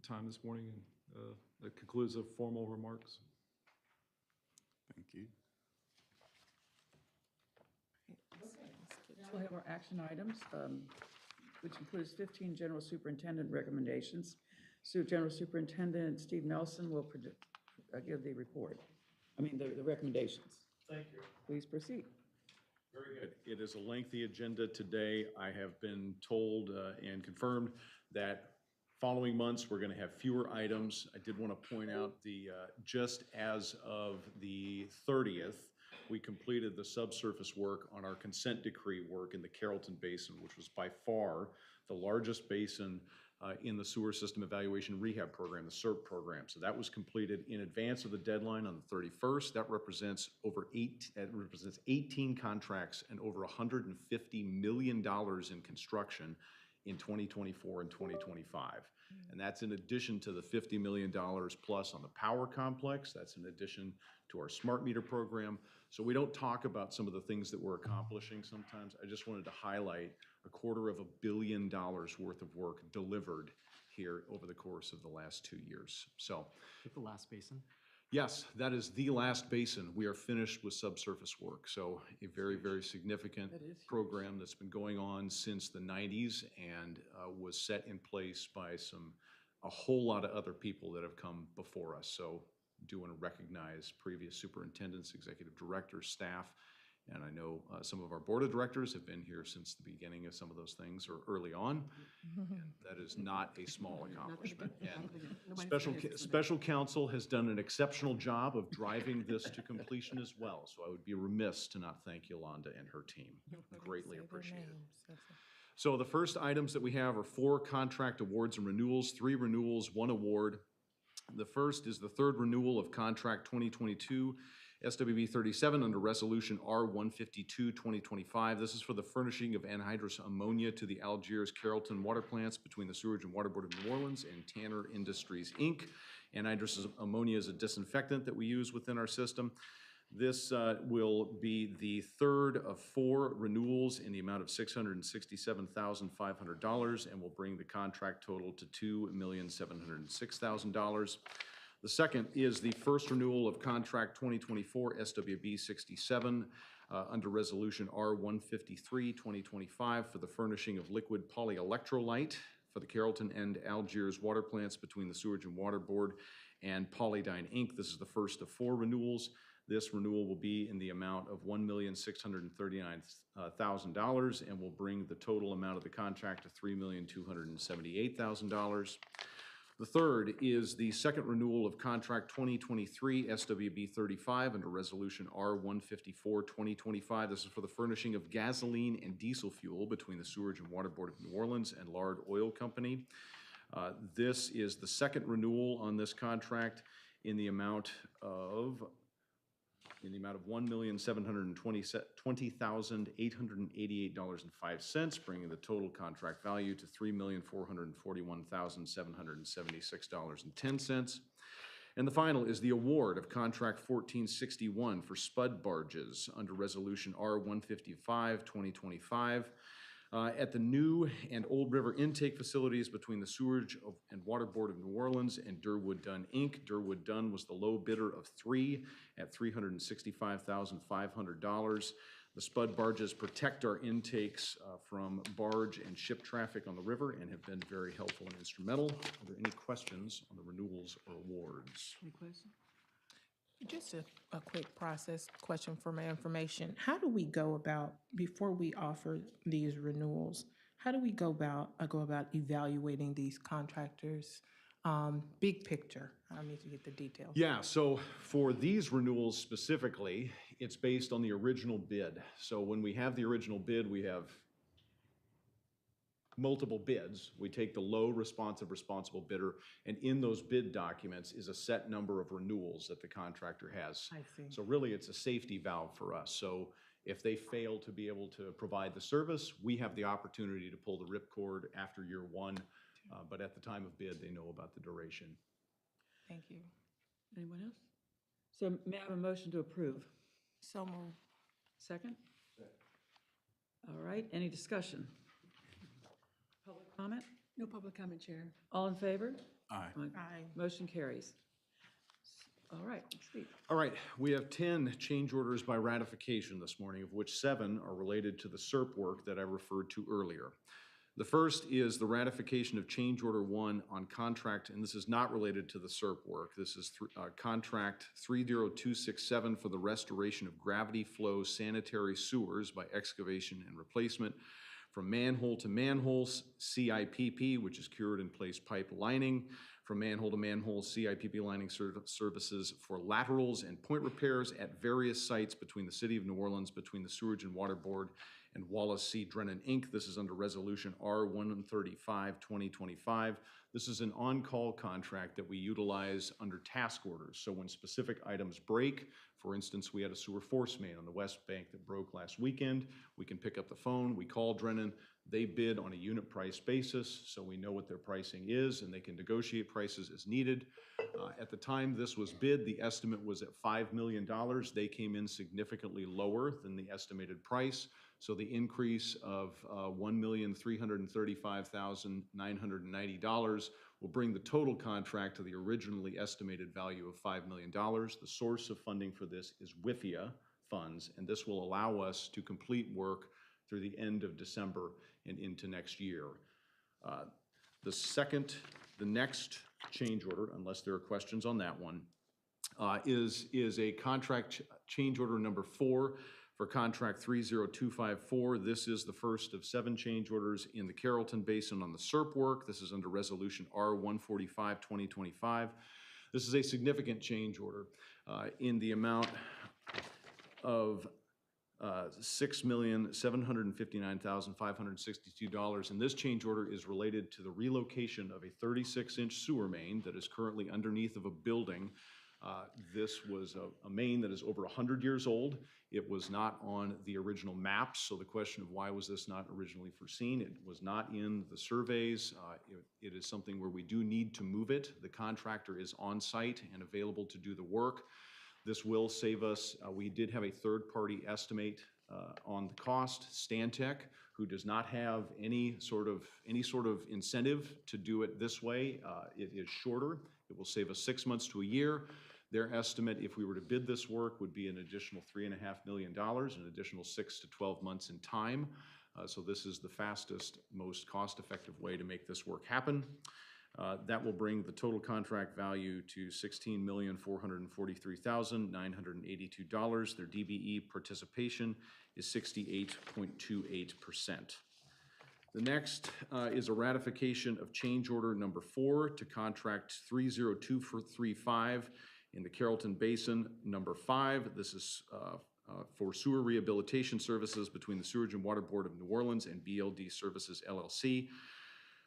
time this morning. That concludes the formal remarks. Thank you. We'll have our action items, which includes 15 general superintendent recommendations. So General Superintendent Steve Nelson will give the report. The recommendations. Thank you. Please proceed. Very good. It is a lengthy agenda today. I have been told and confirmed that following months, we're going to have fewer items. I did want to point out just as of the 30th, we completed the subsurface work on our consent decree work in the Carrollton Basin, which was by far the largest basin in the Sewer System Evaluation Rehab Program, the SERP program. So that was completed in advance of the deadline on the 31st. That represents 18 contracts and over $150 million in construction in 2024 and 2025. And that's in addition to the $50 million plus on the power complex. That's in addition to our smart meter program. So we don't talk about some of the things that we're accomplishing sometimes. I just wanted to highlight $250 million worth of work delivered here over the course of the last 2 years. So The last basin? yes, that is the last basin. We are finished with subsurface work. So a very, very significant program that's been going on since the 90s and was set in place by a whole lot of other people that have come before us. So I do want to recognize previous superintendents, executive directors, staff, and I know some of our board of directors have been here since the beginning of some of those things or early on. And that is not a small accomplishment. And special counsel has done an exceptional job of driving this to completion as well. So I would be remiss to not thank Yolanda and her team. Greatly appreciated. So the first items that we have are 4 contract awards and renewals, 3 renewals, 1 award. The first is the third renewal of contract 2022 SWB 37 under Resolution R-152, 2025. This is for the furnishing of anhydrous ammonia to the Algiers Carrollton water plants between the Sewerage and Water Board of New Orleans and Tanner Industries, Inc. Anhydrous ammonia is a disinfectant that we use within our system. This will be the third of 4 renewals in the amount of $667,500 and will bring the contract total to $2,706,000. The second is the first renewal of contract 2024 SWB 67 under Resolution R-153-2025 for the furnishing of liquid polyelectrolyte for the Carrollton and Algiers water plants between the Sewerage and Water Board and Polydyne Inc. This is the first of 4 renewals. This renewal will be in the amount of $1,639,000 and will bring the total amount of the contract to $3,278,000. The third is the second renewal of contract 2023 SWB 35 under Resolution R-154-2025. This is for the furnishing of gasoline and diesel fuel between the Sewerage and Water Board of New Orleans and Lard Oil Company. This is the second renewal on this contract in the amount of $1,720,888.05, bringing the total contract value to $3,441,776.10. And the final is the award of contract 1461 for spud barges under Resolution R-155-2025 at the new and Old River intake facilities between the Sewerage and Water Board of New Orleans and Durwood Dunn Inc. Durwood Dunn was the low bidder of 3 at $365,500. The spud barges protect our intakes from barge and ship traffic on the river and have been very helpful and instrumental. Are there any questions on the renewals or awards? Any questions? Just a quick process question for my information. How do we go about, before we offer these renewals, how do we go about evaluating these contractors? Big picture, I don't need to get the details. Yeah, so for these renewals specifically, it's based on the original bid. So when we have the original bid, we have multiple bids. We take the low responsible bidder, and in those bid documents is a set number of renewals that the contractor has. I see. So really, it's a safety valve for us. So if they fail to be able to provide the service, we have the opportunity to pull the ripcord after year 1. But at the time of bid, they know about the duration. Thank you. Anyone else? So may I have a motion to approve? So moved. Second? All right, any discussion? Public comment? No public comment, Chair. All in favor? Aye. Aye. Motion carries. All right, Steve. All right, we have 10 change orders by ratification this morning, of which 7 are related to the SERP work that I referred to earlier. The first is the ratification of change order 1 on contract, and this is not related to the SERP work. This is contract 30267 for the restoration of gravity flow sanitary sewers by excavation and replacement from manhole to manhole, CIPP, which is cured in place pipe lining, from manhole to manhole, CIPP lining services for laterals and point repairs at various sites between the City of New Orleans, between the Sewerage and Water Board, and Wallace C. Drennan, Inc. This is under Resolution R-135-2025. This is an on-call contract that we utilize under task orders. So when specific items break, for instance, we had a sewer force main on the West Bank that broke last weekend, we can pick up the phone, we call Drennan, they bid on a unit price basis, so we know what their pricing is, and they can negotiate prices as needed. At the time this was bid, the estimate was at $5 million. They came in significantly lower than the estimated price. So the increase of $1,335,990 will bring the total contract to the originally estimated value of $5 million. The source of funding for this is WIFIA funds, and this will allow us to complete work through the end of December and into next year. The next change order, unless there are questions on that one, is a contract change order number 4 for contract 30254. This is the first of 7 change orders in the Carrollton Basin on the SERP work. This is under Resolution R-145-2025. This is a significant change order in the amount of $6,759,562, and this change order is related to the relocation of a 36-inch sewer main that is currently underneath of a building. This was a main that is over 100 years old. It was not on the original maps, so the question of why was this not originally foreseen? It was not in the surveys. It is something where we do need to move it. The contractor is on site and available to do the work. This will save us, we did have a third-party estimate on the cost, Stantec, who does not have any sort of incentive to do it this way. It is shorter. It will save us 6 months to a year. Their estimate, if we were to bid this work, would be an additional $3.5 million, an additional 6 to 12 months in time. So this is the fastest, most cost-effective way to make this work happen. That will bring the total contract value to $16,443,982. Their DBE participation is 68.28%. The next is a ratification of change order number 4 to contract 30235 in the Carrollton Basin number 5. This is for sewer rehabilitation services between the Sewerage and Water Board of New Orleans and BLD Services LLC.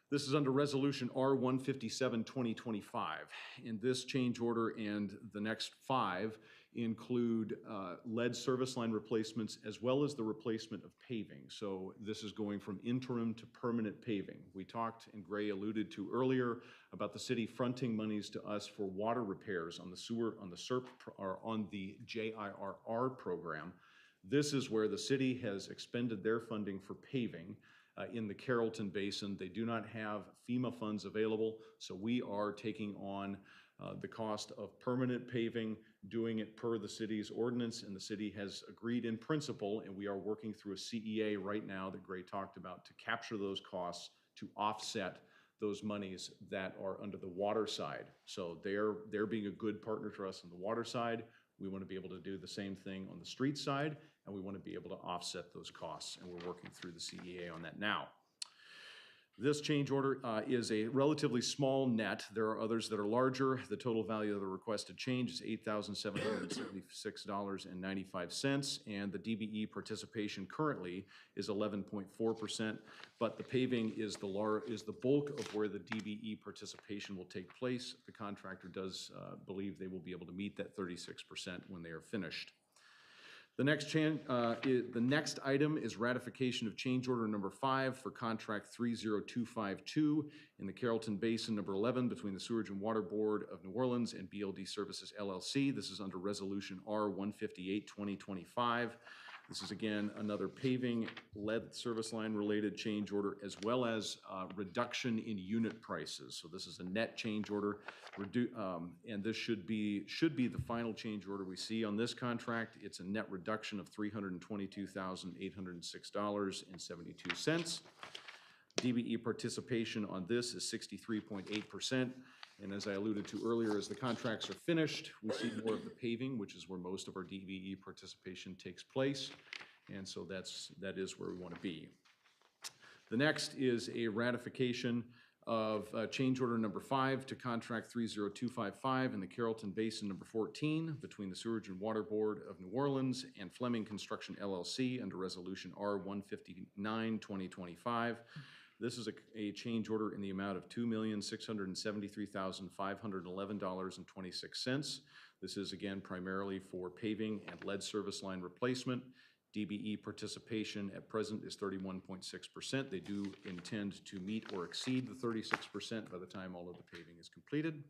This is under Resolution R-157-2025. And this change order and the next 5 include lead service line replacements as well as the replacement of paving. So this is going from interim to permanent paving. We talked, and Gray alluded to earlier, about the city fronting monies to us for water repairs on the sewer, on the SERP, or on the JIRR program. This is where the city has expended their funding for paving. In the Carrollton Basin, they do not have FEMA funds available, so we are taking on the cost of permanent paving, doing it per the city's ordinance, and the city has agreed in principle, and we are working through a CEA right now that Gray talked about to capture those costs to offset those monies that are under the water side. So they're being a good partner to us on the water side. We want to be able to do the same thing on the street side, and we want to be able to offset those costs, and we're working through the CEA on that now. This change order is a relatively small net. There are others that are larger. The total value of the requested change is $8,776.95, and the DBE participation currently is 11.4%, but the paving is the bulk of where the DBE participation will take place. The contractor does believe they will be able to meet that 36% when they are finished. The next item is ratification of change order number 5 for contract 30252 in the Carrollton Basin number 11 between the Sewerage and Water Board of New Orleans and BLD Services LLC. This is under Resolution R-158-2025. This is again another paving, lead service line related change order, as well as reduction in unit prices. So this is a net change order, and this should be the final change order we see on this contract. It's a net reduction of $322,806.72. DBE participation on this is 63.8%. And as I alluded to earlier, as the contracts are finished, we see more of the paving, which is where most of our DBE participation takes place. And so that is where we want to be. The next is a ratification of change order number 5 to contract 30255 in the Carrollton Basin number 14 between the Sewerage and Water Board of New Orleans and Fleming Construction LLC under Resolution R-159-2025. This is a change order in the amount of $2,673,511.26. This is again primarily for paving and lead service line replacement. DBE participation at present is 31.6%. They do intend to meet or exceed the 36% by the time all of the paving is completed.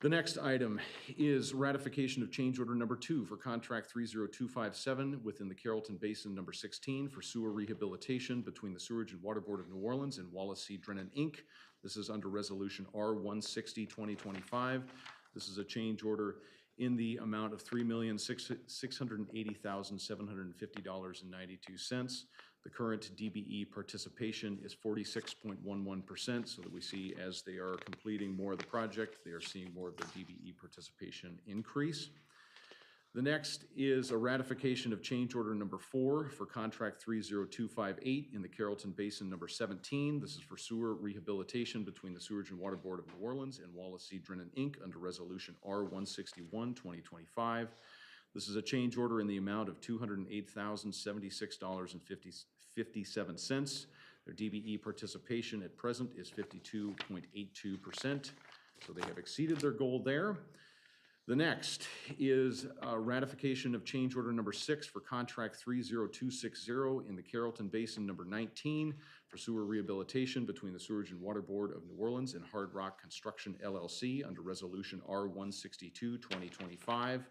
The next item is ratification of change order number 2 for contract 30257 within the Carrollton Basin number 16 for sewer rehabilitation between the Sewerage and Water Board of New Orleans and Wallace C. Drennan, Inc. This is under Resolution R-160-2025. This is a change order in the amount of $3,680,750.92. The current DBE participation is 46.11%, so that we see as they are completing more of the project, they are seeing more of their DBE participation increase. The next is a ratification of change order number 4 for contract 30258 in the Carrollton Basin number 17. This is for sewer rehabilitation between the Sewerage and Water Board of New Orleans and Wallace C. Drennan, Inc. under Resolution R-161-2025. This is a change order in the amount of $208,076.57. Their DBE participation at present is 52.82%, so they have exceeded their goal there. The next is a ratification of change order number 6 for contract 30260 in the Carrollton Basin number 19 for sewer rehabilitation between the Sewerage and Water Board of New Orleans and Hard Rock Construction LLC under Resolution R-162, 2025.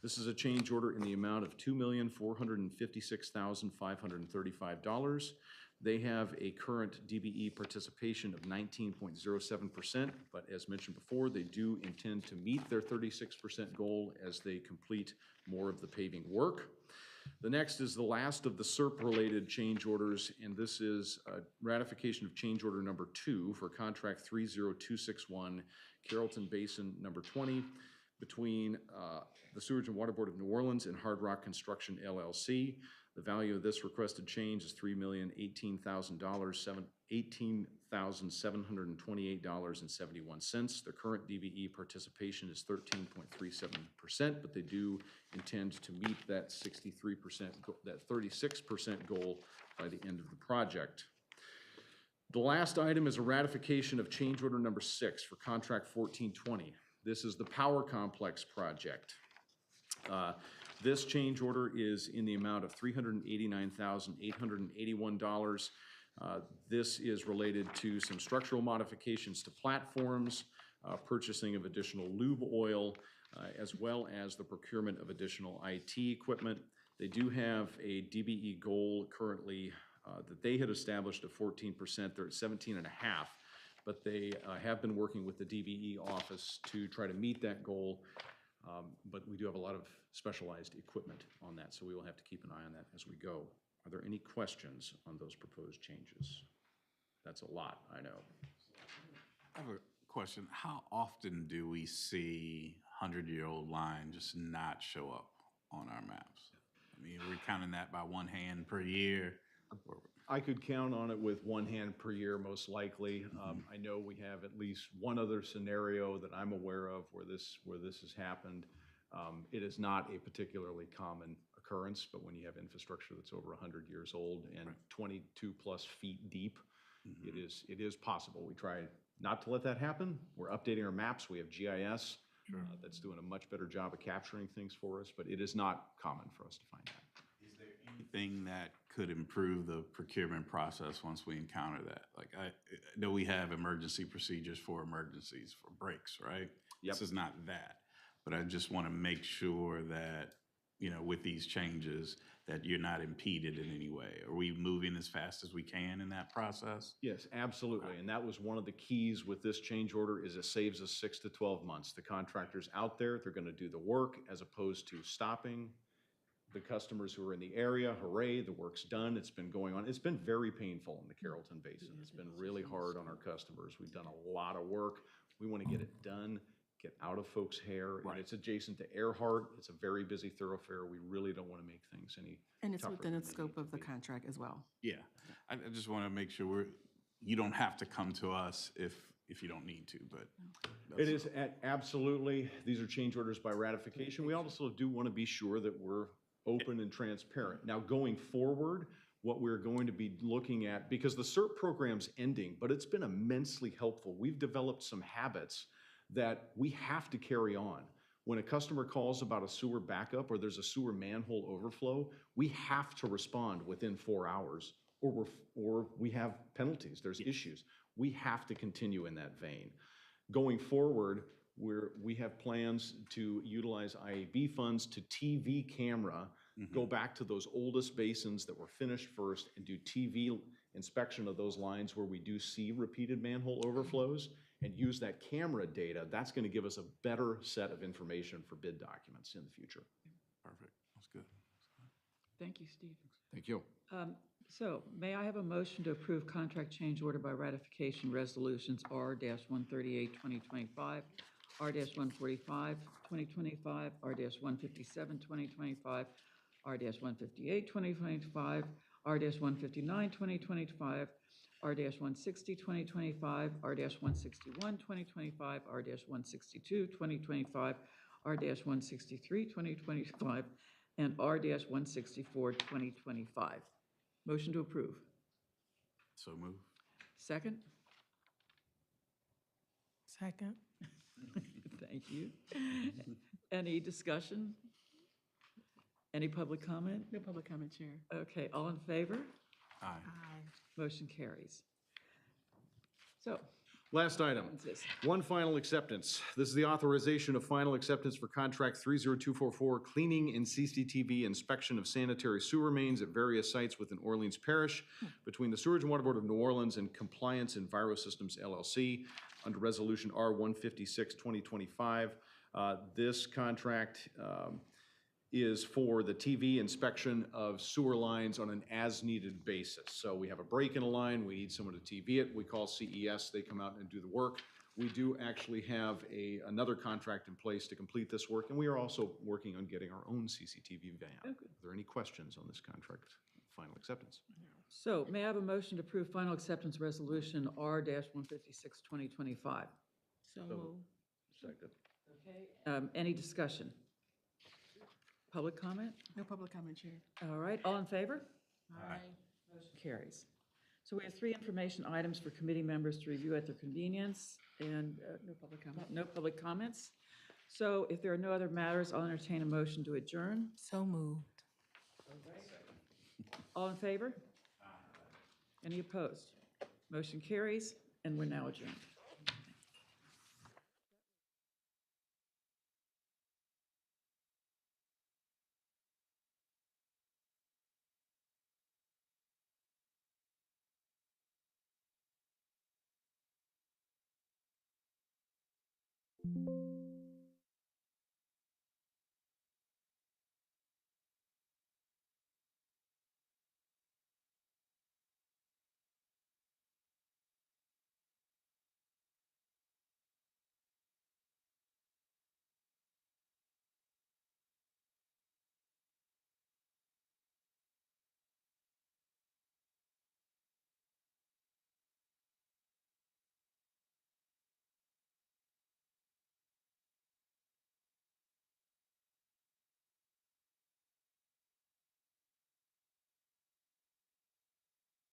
This is a change order in the amount of $2,456,535. They have a current DBE participation of 19.07%, but as mentioned before, they do intend to meet their 36% goal as they complete more of the paving work. The next is the last of the SERP-related change orders, and this is a ratification of change order number 2 for contract 30261, Carrollton Basin number 20, between the Sewerage and Water Board of New Orleans and Hard Rock Construction LLC. The value of this requested change is $3,018,728.71. Their current DBE participation is 13.37%, but they do intend to meet that 63%, that 36% goal by the end of the project. The last item is a ratification of change order number 6 for contract 1420. This is the Power Complex project. This change order is in the amount of $389,881. This is related to some structural modifications to platforms, purchasing of additional lube oil, as well as the procurement of additional IT equipment. They do have a DBE goal currently that they had established of 14%. They're at 17.5%, but they have been working with the DBE office to try to meet that goal. But we do have a lot of specialized equipment on that, so we will have to keep an eye on that as we go. Are there any questions on those proposed changes? That's a lot, I know. I have a question. How often do we see 100-year-old line just not show up on our maps? I mean, are we counting that by one hand per year? I could count on it with one hand per year, most likely. I know we have at least one other scenario that I'm aware of where this has happened. It is not a particularly common occurrence, but when you have infrastructure that's over 100 years old and 22 plus feet deep, it is possible. We try not to let that happen. We're updating our maps. We have GIS that's doing a much better job of capturing things for us, but it is not common for us to find that. Is there anything that could improve the procurement process once we encounter that? Like, I know we have emergency procedures for emergencies, for breaks, right? Yep. This is not that, but I just want to make sure that, you know, with these changes, that you're not impeded in any way. Are we moving as fast as we can in that process? Yes, absolutely. And that was one of the keys with this change order is it saves us 6 to 12 months. The contractor's out there, they're going to do the work as opposed to stopping. The customers who are in the area, hooray, the work's done. It's been going on. It's been very painful in the Carrollton Basin. It's been really hard on our customers. We've done a lot of work. We want to get it done, get out of folks' hair. Right. And it's adjacent to Earhart. It's a very busy thoroughfare. We really don't want to make things any And it's tougher within than the they scope need of to the be. contract as well. Yeah, I just want to make sure you don't have to come to us if you don't need to, but. It is absolutely, these are change orders by ratification. We also do want to be sure that we're open and transparent. Now, going forward, what we're going to be looking at, because the CERT program's ending, but it's been immensely helpful. We've developed some habits that we have to carry on. When a customer calls about a sewer backup or there's a sewer manhole overflow, we have to respond within 4 hours or we have penalties, there's issues. We have to continue in that vein. Going forward, we have plans to utilize IAB funds to TV camera, go back to those oldest basins that were finished first and do TV inspection of those lines where we do see repeated manhole overflows and use that camera data. That's going to give us a better set of information for bid documents in the future. Perfect, that's good. Thank you, Steve. Thank you. So may I have a motion to approve contract change order by ratification resolutions R-138, 2025, R-145, 2025, R-157, 2025, R-158, 2025, R-159, 2025, R-160, 2025, R-161, 2025, R-162, 2025, R-163, 2025, and R-164, 2025. Motion to approve. So move. Second? Second. Thank you. Any discussion? Any public comment? No public comment, Chair. Okay, all in favor? Aye. Motion carries. So, Last item. what's this? One final acceptance. This is the authorization of final acceptance for contract 30244, cleaning and CCTV inspection of sanitary sewer mains at various sites within Orleans Parish between the Sewage and Water Board of New Orleans and Compliance Envirosystems LLC under Resolution R-156, 2025. This contract is for the TV inspection of sewer lines on an as-needed basis. So we have a break in a line, we need someone to TV it, we call CES, they come out and do the work. We do actually have another contract in place to complete this work, and we are also working on getting our own CCTV van. Are there any questions on this contract final acceptance? So may I have a motion to approve final acceptance resolution R-156, 2025? So moved. Second. Okay. Any discussion? Public comment? No public comment, Chair. All right, all in favor? Aye. Motion carries. So we have 3 information items for committee members to review at their convenience, and no public comment. No public comments. So if there are no other matters, I'll entertain a motion to adjourn. So moved. All in favor? Any opposed? Motion carries, and we're now adjourned.